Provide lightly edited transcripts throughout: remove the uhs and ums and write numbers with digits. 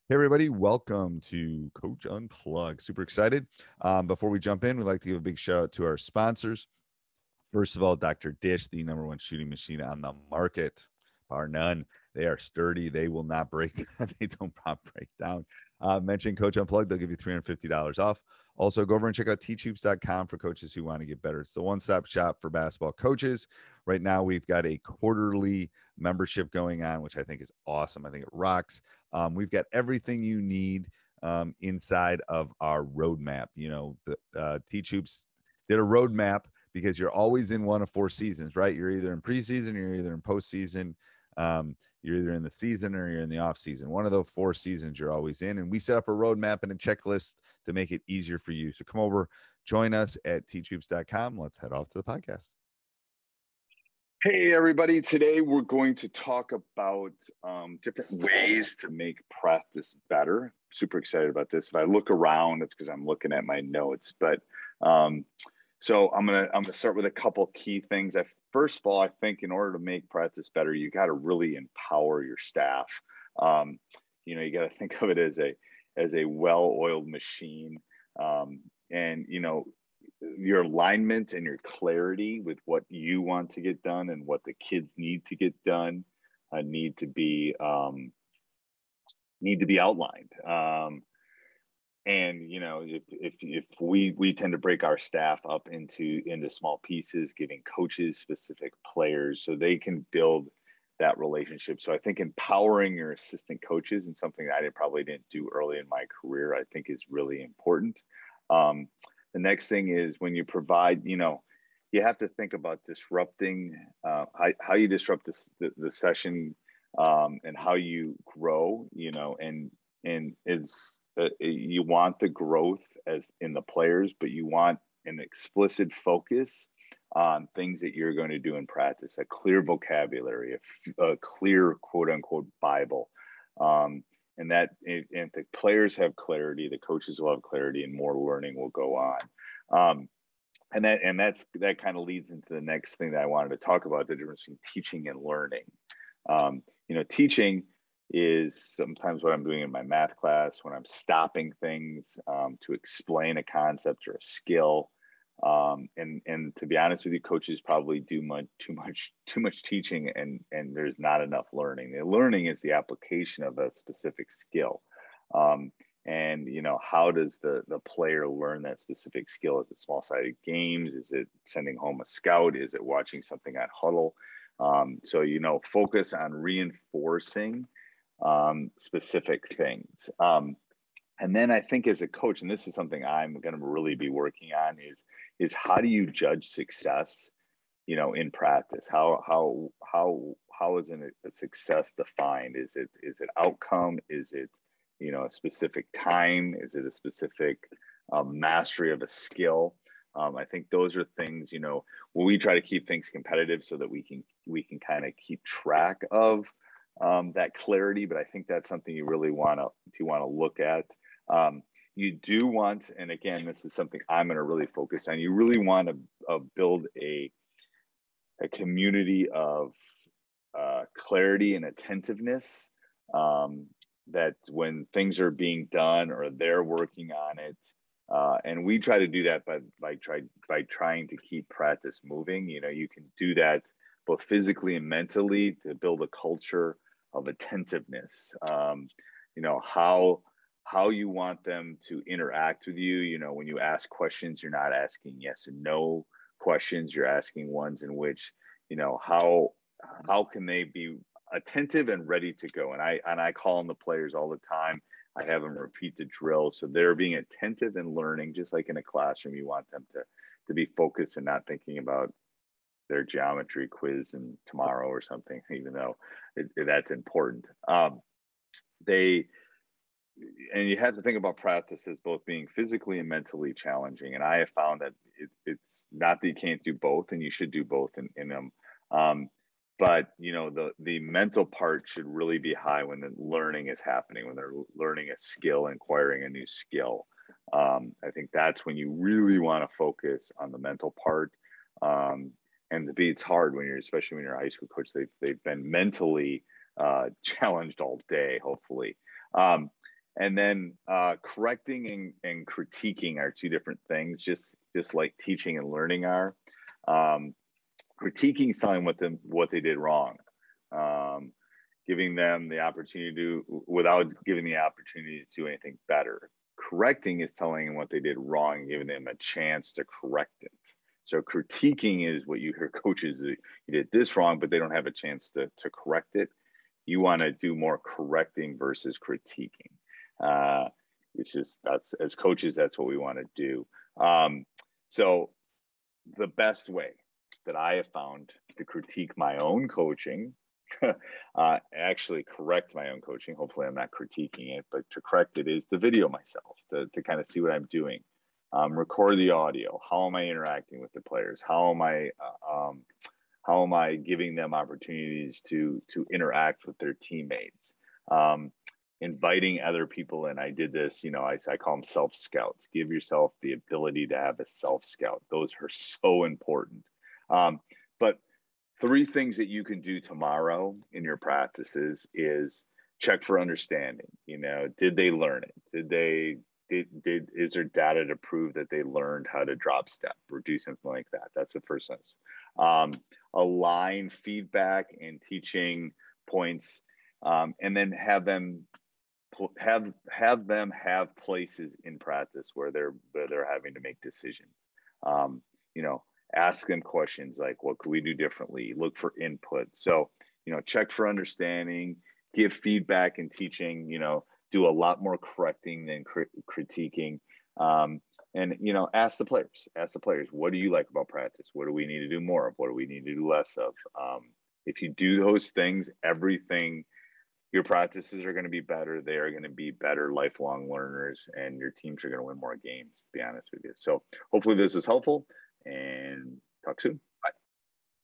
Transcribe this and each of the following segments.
Hey everybody, welcome to Coach Unplugged. Super excited. Before we jump in, we'd like to give a big shout out to our sponsors. First of all, Dr. Dish, the number one shooting machine on the market, bar none. They are sturdy. They will not break. They don't pop break down. Mention Coach Unplugged. They'll give you $350 off. Also, go over and check out teachhoops.com for coaches who want to get better. It's the one-stop shop for basketball coaches. Right now, we've got a quarterly membership going on, which I think is awesome. I think it rocks. We've got everything you need inside of our roadmap. You know, the Teach Hoops did a roadmap because you're always in one of four seasons, right? You're either in preseason, you're either in postseason, you're either in the season or you're in the off season. One of those four seasons you're always in. And we set up a roadmap and a checklist to make it easier for you. So come over, join us at teachhoops.com. Let's head off to the podcast. Hey, everybody. Today we're going to talk about different ways to make practice better. Super excited about this. If I look around, it's because I'm looking at my notes. But so I'm gonna start with a couple key things. First of all, I think in order to make practice better, you got to really empower your staff. You got to think of it as a well-oiled machine, and your alignment and your clarity with what you want to get done and what the kids need to get done need to be outlined. And if we tend to break our staff up into small pieces, giving coaches specific players so they can build that relationship. So I think empowering your assistant coaches, and something that I probably didn't do early in my career, I think is really important. The next thing is when you provide, you have to think about disrupting how you disrupt the session, and how you grow, and it's you want the growth as in the players, but you want an explicit focus on things that you're going to do in practice, a clear vocabulary, a clear quote unquote Bible. And if the players have clarity, the coaches will have clarity, and more learning will go on. And that kind of leads into the next thing that I wanted to talk about: the difference between teaching and learning. Teaching is sometimes what I'm doing in my math class when I'm stopping things to explain a concept or a skill. And to be honest with you, coaches probably do too much teaching, and there's not enough learning. The learning is the application of a specific skill. And how does the player learn that specific skill? Is it small-sided games? Is it sending home a scout? Is it watching something on Huddle? So focus on reinforcing specific things. And then I think as a coach, and this is something I'm going to really be working on, is how do you judge success, in practice? How is a success defined? Is it outcome? Is it, a specific time? Is it a specific mastery of a skill? I think those are things, where we try to keep things competitive so that we can kind of keep track of that clarity. But I think that's something you really want to look at. You do want, and again, this is something I'm going to really focus on, you really want to build a community of clarity and attentiveness, that when things are being done or they're working on it, and we try to do that by trying to keep practice moving. You can do that both physically and mentally to build a culture of attentiveness. How you want them to interact with you. When you ask questions, you're not asking yes and no questions. You're asking ones in which, how can they be attentive and ready to go? And I call on the players all the time. I have them repeat the drill, so they're being attentive and learning. Just like in a classroom, you want them to be focused and not thinking about their geometry quiz and tomorrow or something, even though that's important. And you have to think about practices both being physically and mentally challenging. And I have found that it's not that you can't do both, and you should do both in them. But the mental part should really be high when the learning is happening, when they're learning a skill, acquiring a new skill. I think that's when you really want to focus on the mental part. And it's hard especially when you're a high school coach. They've been mentally challenged all day, hopefully. And then correcting and critiquing are two different things, just like teaching and learning are. Critiquing is telling what they did wrong, giving them the opportunity to, without giving the opportunity to do anything better. Correcting is telling them what they did wrong and giving them a chance to correct it. So critiquing is what you hear coaches, you did this wrong, but they don't have a chance to correct it. You want to do more correcting versus critiquing. It's just, that's, as coaches, that's what we want to do. So the best way that I have found to critique my own coaching, actually correct my own coaching, hopefully I'm not critiquing it, but to correct it, is to video myself, to kind of see what I'm doing. Record the audio. How am I interacting with the players? How am I giving them opportunities to interact with their teammates? Inviting other people in. I did this, I call them self scouts. Give yourself the ability to have a self scout. Those are so important. But 3 things that you can do tomorrow in your practices is check for understanding. Did they learn it? Is there data to prove that they learned how to drop step or do something like that? That's the first one. Align feedback and teaching points, and then have them have places in practice where they're having to make decisions. Ask them questions like, what could we do differently? Look for input. So, check for understanding, give feedback and teaching, do a lot more correcting than critiquing. And, ask the players, what do you like about practice? What do we need to do more of? What do we need to do less of? If you do those things, your practices are going to be better. They are going to be better lifelong learners, and your teams are going to win more games, to be honest with you. So hopefully this was helpful, and talk soon. Bye.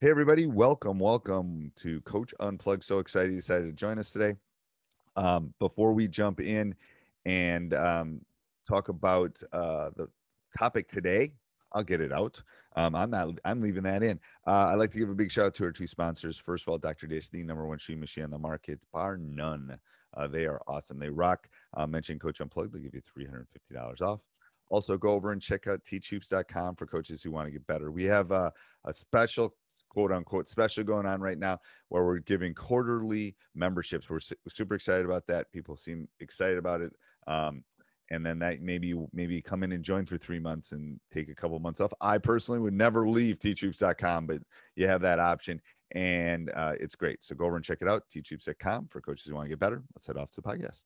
Hey, everybody. Welcome to Coach Unplugged. So excited you decided to join us today. Before we jump in and talk about the topic today, I'll get it out. I'm leaving that in. I'd like to give a big shout out to our 2 sponsors. First of all, Dr. Dish, the #1 shooting machine on the market, bar none. They are awesome. They rock. Mention Coach Unplugged. They'll give you $350 off. Also, go over and check out teachhoops.com for coaches who want to get better. We have a special, quote unquote, special going on right now where we're giving quarterly memberships. We're super excited about that. People seem excited about it. And then that maybe come in and join for 3 months and take a couple months off. I personally would never leave teachhoops.com, but you have that option, and it's great. So go over and check it out, teachhoops.com for coaches who want to get better. Let's head off to the podcast.